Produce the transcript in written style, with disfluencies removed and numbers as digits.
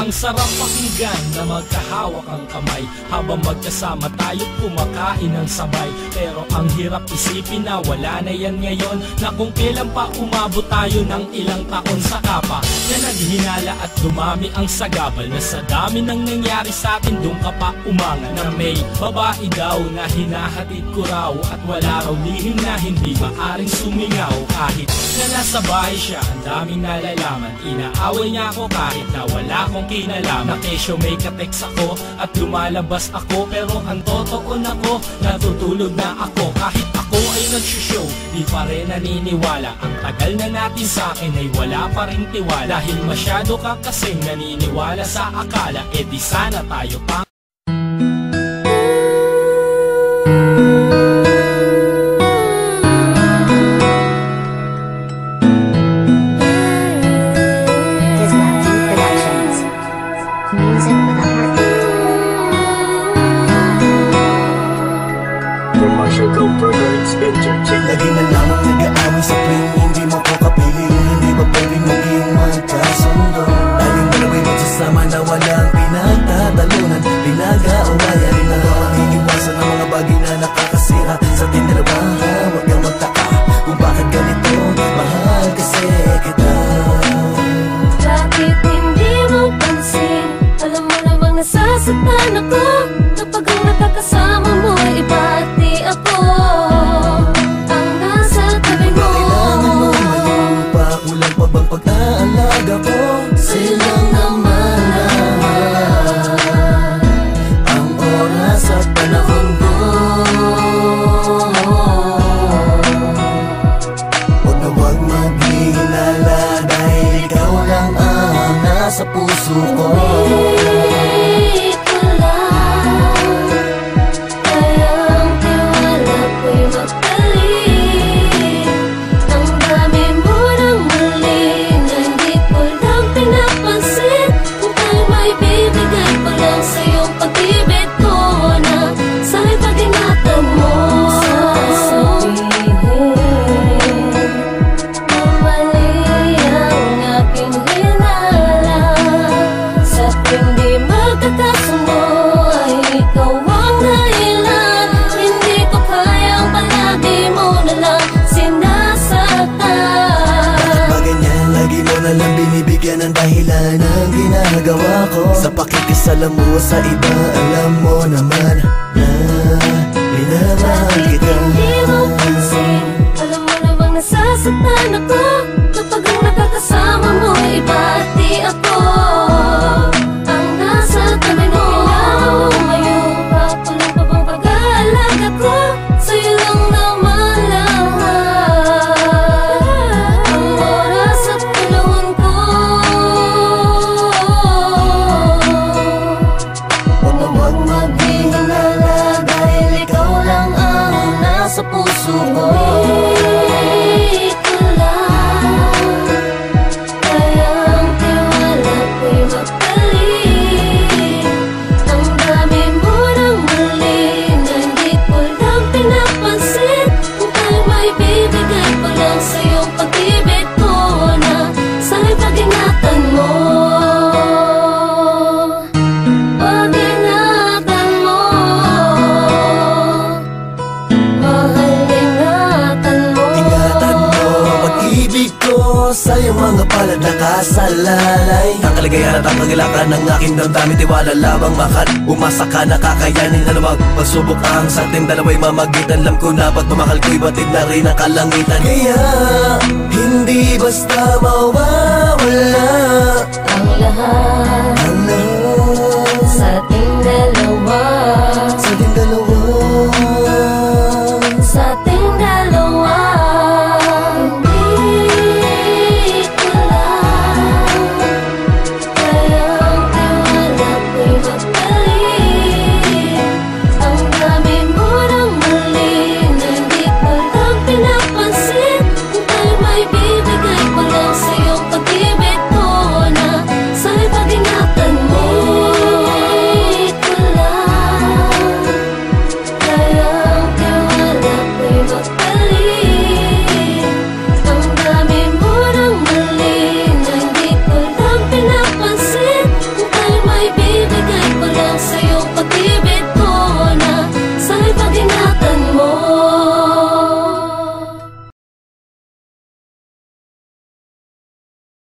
Ang sarap pakinggan na magkahawak ang kamay habang magkasama tayo't kumakain ng sabay. Pero ang hirap isipin na wala na yan ngayon, na kung kailan pa umabot tayo ng ilang taon. Saka pa na naghinala at dumami ang sagabal, na sa dami ng nangyari sa atin doon ka pa umanga. Na may babae daw na hinahatid ko raw, at wala raw lihim na hindi maaring sumingaw. Kahit na nasa bahay siya, ang daming nalalaman. Inaaway niya ako kahit na wala akong kinalaman. Na kesyo may kateks ako at lumalabas ako, pero ang totoo na ko, natutulog na ako. Kahit ako ay nagsushow, di pa rin naniniwala. Ang tagal na natin sa akin ay wala pa rin tiwala. Dahil masyado ka kasing naniniwala sa akala, eh di sana tayo pa. Lagi na lamang nag-aaway sa tuwing hindi mo ko kapiling. Hindi ba pwedeng maging magkasundo? Tayong dalawa'y magsasama na walang pinagtatalunan. Pinag-aawayan rin na maghihiwasan ang mga bagay na nakakasira sa ating dalawa. Huwag kang magtaka kung bakit ganito, mahal kasi kita. Bakit hindi mo pansin? Alam mo namang nasasaktan ako kapag ang nakakasama mo iba at di ako. Pag-aalaga ko silang naman ang oras at panahon ko. Huwag na huwag maghinala dahil ikaw lang ang nasa puso ko. Ng dahilan ang ginagawa ko sa pakikisalamuha sa iba. Alam mo naman na minamahal kita. Hindi mo pansin, alam mo namang nasasaktan ako kapag ang nakakasama mo iba at di ako. Ang nasa tabi mo, kailangan mo ngayon. Papulang pa bang pag-aalaga ko? Sa'yo lang naman lahat. Ang oras at panahon ko. Huwag maghihinala dahil ikaw lang ang nasa puso ko. Ikaw lang, kaya ang tiwala ko'y magpalit. Ang dami mo ng mali na hindi ko lang pinapansin. Kung tayo may bibigay ko lang sa'yong pag-ibig ko na sana'y pag-ingatan mo. Sa iyong mga palad nakasalalay, ang kaligayahan at ang kagalakan ng aking damdamin. Tiwala lamang mahal, umasa ka na kakayanin na lumang pagsubok ang sa ating dalawa'y mamagitan. Alam ko na pagmamahal ko'y batid na rin ang kalangitan. Kaya hindi basta mawawala ang lahat